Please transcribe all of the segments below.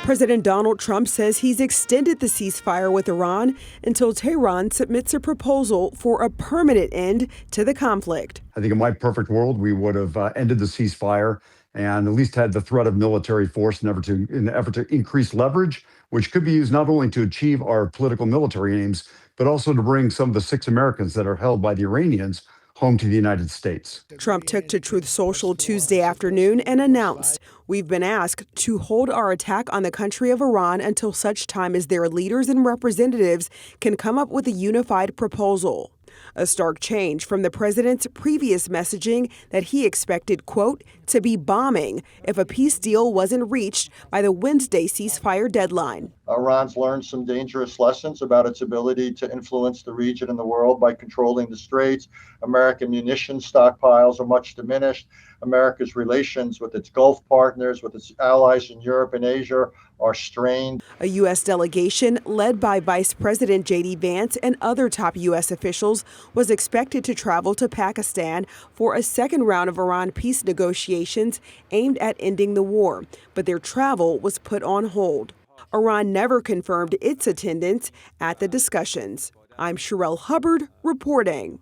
President Donald Trump says he's extended the ceasefire with Iran until Tehran submits a proposal for a permanent end to the conflict. I think in my perfect world, we would have ended the ceasefire and at least had the threat of military force in an effort to increase leverage, which could be used not only to achieve our political military aims, but also to bring some of the 6 Americans that are held by the Iranians home to the United States. Trump took to Truth Social Tuesday afternoon and announced, "We've been asked to hold our attack on the country of Iran until such time as their leaders and representatives can come up with a unified proposal." A stark change from the president's previous messaging that he expected, quote, to be bombing if a peace deal wasn't reached by the Wednesday ceasefire deadline. Iran's learned some dangerous lessons about its ability to influence the region and the world by controlling the straits. American munitions stockpiles are much diminished. America's relations with its Gulf partners, with its allies in Europe and Asia are strained. A U.S. delegation led by Vice President J.D. Vance and other top U.S. officials was expected to travel to Pakistan for a second round of Iran peace negotiations aimed at ending the war, but their travel was put on hold. Iran never confirmed its attendance at the discussions. I'm Sherelle Hubbard reporting.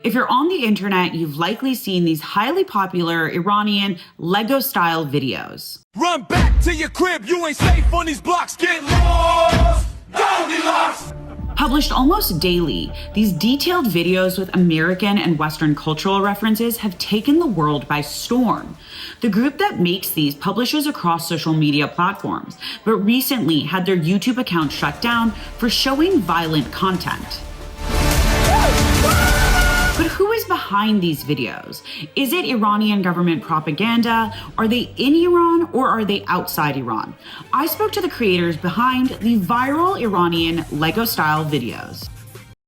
If you're on the internet, you've likely seen these highly popular Iranian Lego-style videos. Run back to your crib, you ain't safe on these blocks, get lost, Goldilocks! Published almost daily, these detailed videos with American and Western cultural references have taken the world by storm. The group that makes these publishes across social media platforms, but recently had their YouTube account shut down for showing violent content. But who is behind these videos? Is it Iranian government propaganda? Are they in Iran or are they outside Iran? I spoke to the creators behind the viral Iranian Lego-style videos.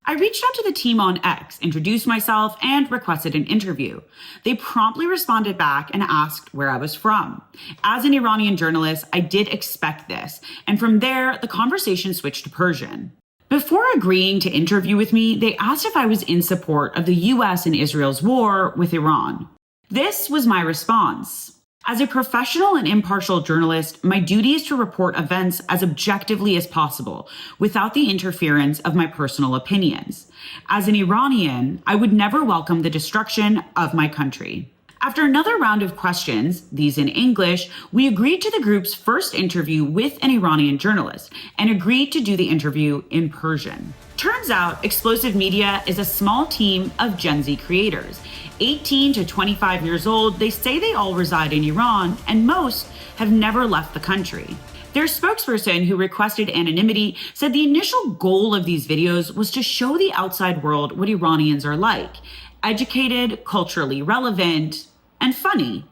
I reached out to the team on X, introduced myself, and requested an interview. They promptly responded back and asked where I was from. As an Iranian journalist, I did expect this, and from there, the conversation switched to Persian. Before agreeing to interview with me, they asked if I was in support of the US and Israel's war with Iran. This was my response. As a professional and impartial journalist, my duty is to report events as objectively as possible, without the interference of my personal opinions. As an Iranian, I would never welcome the destruction of my country. After another round of questions, these in English, we agreed to the group's first interview with an Iranian journalist and agreed to do the interview in Persian. Turns out, Explosive Media is a small team of Gen Z creators. 18 to 25 years old, they say they all reside in Iran, and most have never left the country. Their spokesperson, who requested anonymity, said the initial goal of these videos was to show the outside world what Iranians are like: educated, culturally relevant, and funny.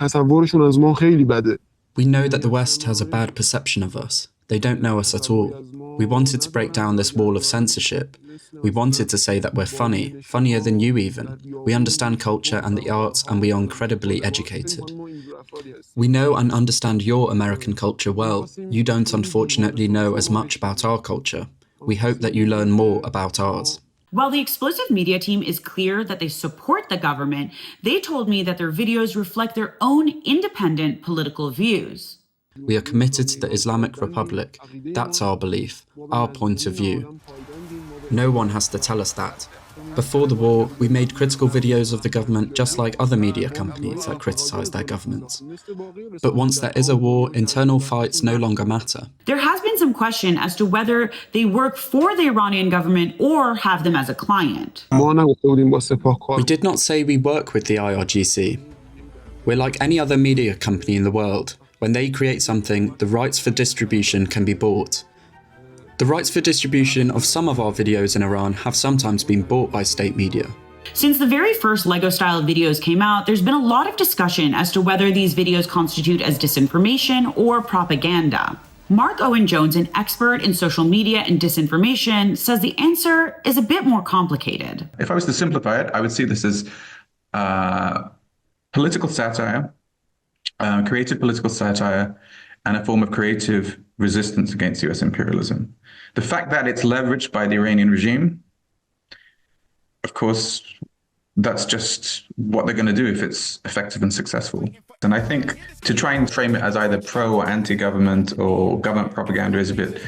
We know that the West has a bad perception of us. They don't know us at all. We wanted to break down this wall of censorship. We wanted to say that we're funny, funnier than you even. We understand culture and the arts, and we are incredibly educated. We know and understand your American culture well. You don't unfortunately know as much about our culture. We hope that you learn more about ours. While the Explosive Media team is clear that they support the government, they told me that their videos reflect their own independent political views. We are committed to the Islamic Republic. That's our belief, our point of view. No one has to tell us that. Before the war, we made critical videos of the government just like other media companies that criticize their governments. But once there is a war, internal fights no longer matter. There has been some question as to whether they work for the Iranian government or have them as a client. We did not say we work with the IRGC. We're like any other media company in the world. When they create something, the rights for distribution can be bought. The rights for distribution of some of our videos in Iran have sometimes been bought by state media. Since the very first Lego-style videos came out, there's been a lot of discussion as to whether these videos constitute as disinformation or propaganda. Mark Owen Jones, an expert in social media and disinformation, says the answer is a bit more complicated. If I was to simplify it, I would see this as political satire, creative political satire, and a form of creative resistance against US imperialism. The fact that it's leveraged by the Iranian regime, of course, that's just what they're going to do if it's effective and successful. And I think to try and frame it as either pro or anti-government or government propaganda is a bit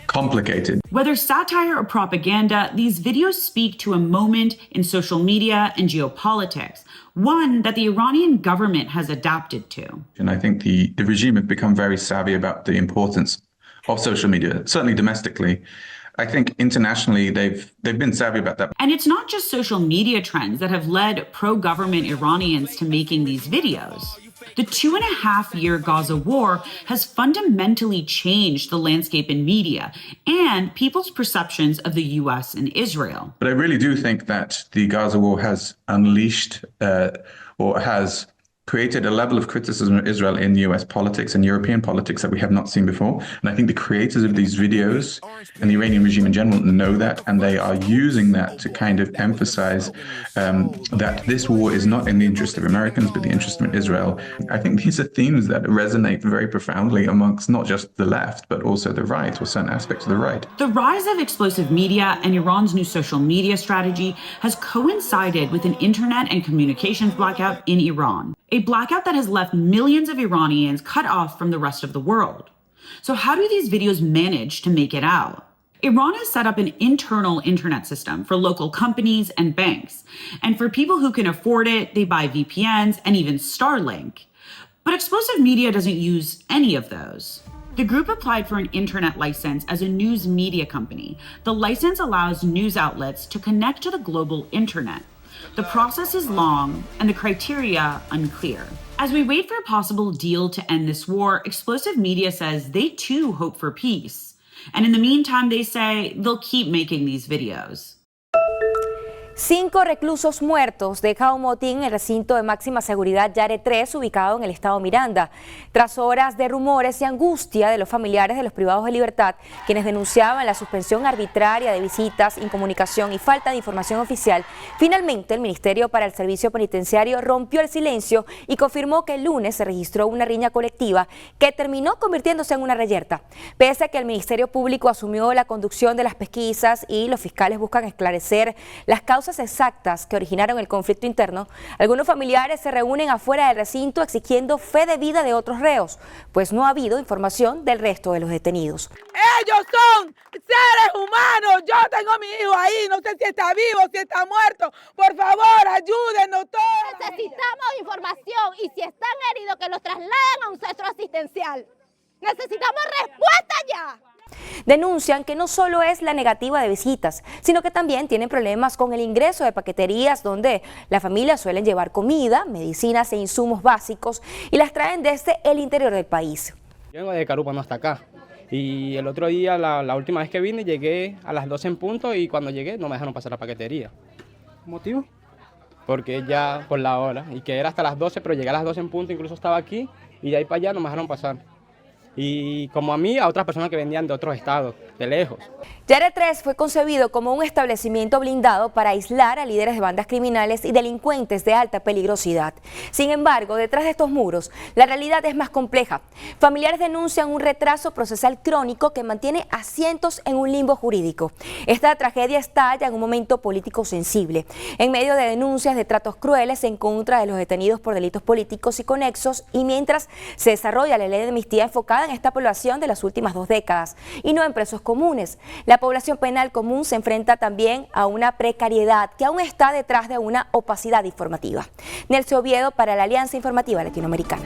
complicated. Whether satire or propaganda, these videos speak to a moment in social media and geopolitics, one that the Iranian government has adapted to. And I think the regime have become very savvy about the importance of social media, certainly domestically. I think internationally they've been savvy about that. And it's not just social media trends that have led pro-government Iranians to making these videos. The 2.5-year Gaza war has fundamentally changed the landscape in media and people's perceptions of the US and Israel. But I really do think that the Gaza war has unleashed or has created a level of criticism of Israel in US politics and European politics that we have not seen before. And I think the creators of these videos and the Iranian regime in general know that, and they are using that to kind of emphasize that this war is not in the interest of Americans, but the interest of Israel. I think these are themes that resonate very profoundly amongst not just the left, but also the right, or certain aspects of the right. The rise of explosive media and Iran's new social media strategy has coincided with an internet and communications blackout in Iran. A blackout that has left millions of Iranians cut off from the rest of the world. So how do these videos manage to make it out? Iran has set up an internal internet system for local companies and banks. And for people who can afford it, they buy VPNs and even Starlink. But explosive media doesn't use any of those. The group applied for an internet license as a news media company. The license allows news outlets to connect to the global internet. The process is long and the criteria unclear. As we wait for a possible deal to end this war, explosive media says they too hope for peace. And in the meantime, they say they'll keep making these videos. 5 reclusos muertos deja un motín en el recinto de máxima seguridad Yare 3, ubicado en el estado Miranda. Tras horas de rumores y angustia de los familiares de los privados de libertad, quienes denunciaban la suspensión arbitraria de visitas, incomunicación y falta de información oficial, finalmente el Ministerio para el Servicio Penitenciario rompió el silencio y confirmó que el lunes se registró una riña colectiva que terminó convirtiéndose en una reyerta. Pese a que el Ministerio Público asumió la conducción de las pesquisas y los fiscales buscan esclarecer las causas exactas que originaron el conflicto interno, algunos familiares se reúnen afuera del recinto exigiendo fe de vida de otros reos, pues no ha habido información del resto de los detenidos. Ellos son seres humanos, yo tengo a mi hijo ahí, no sé si está vivo, si está muerto, por favor, ayúdenos todos. Necesitamos información y si están heridos que los trasladen a un centro asistencial. Necesitamos respuesta ya. Denuncian que no solo es la negativa de visitas, sino que también tienen problemas con el ingreso de paqueterías donde las familias suelen llevar comida, medicinas e insumos básicos y las traen desde el interior del país. Yo vengo de Carúpano hasta acá y el otro día, la última vez que vine, llegué a las 12 en punto y cuando llegué no me dejaron pasar la paquetería. ¿Motivo? Porque ya por la hora y que era hasta las 12, pero llegué a las 12 en punto, incluso estaba aquí y de ahí para allá no me dejaron pasar. Y como a mí, a otras personas que venían de otros estados, de lejos. Yare 3 fue concebido como un establecimiento blindado para aislar a líderes de bandas criminales y delincuentes de alta peligrosidad. Sin embargo, detrás de estos muros, la realidad es más compleja. Familiares denuncian un retraso procesal crónico que mantiene a cientos en un limbo jurídico. Esta tragedia estalla en un momento político sensible, en medio de denuncias de tratos crueles en contra de los detenidos por delitos políticos y conexos, y mientras se desarrolla la ley de amnistía enfocada en esta población de las últimas 2 décadas y no en presos comunes. La población penal común se enfrenta también a una precariedad que aún está detrás de una opacidad informativa. Nelson Oviedo para la Alianza Informativa Latinoamericana.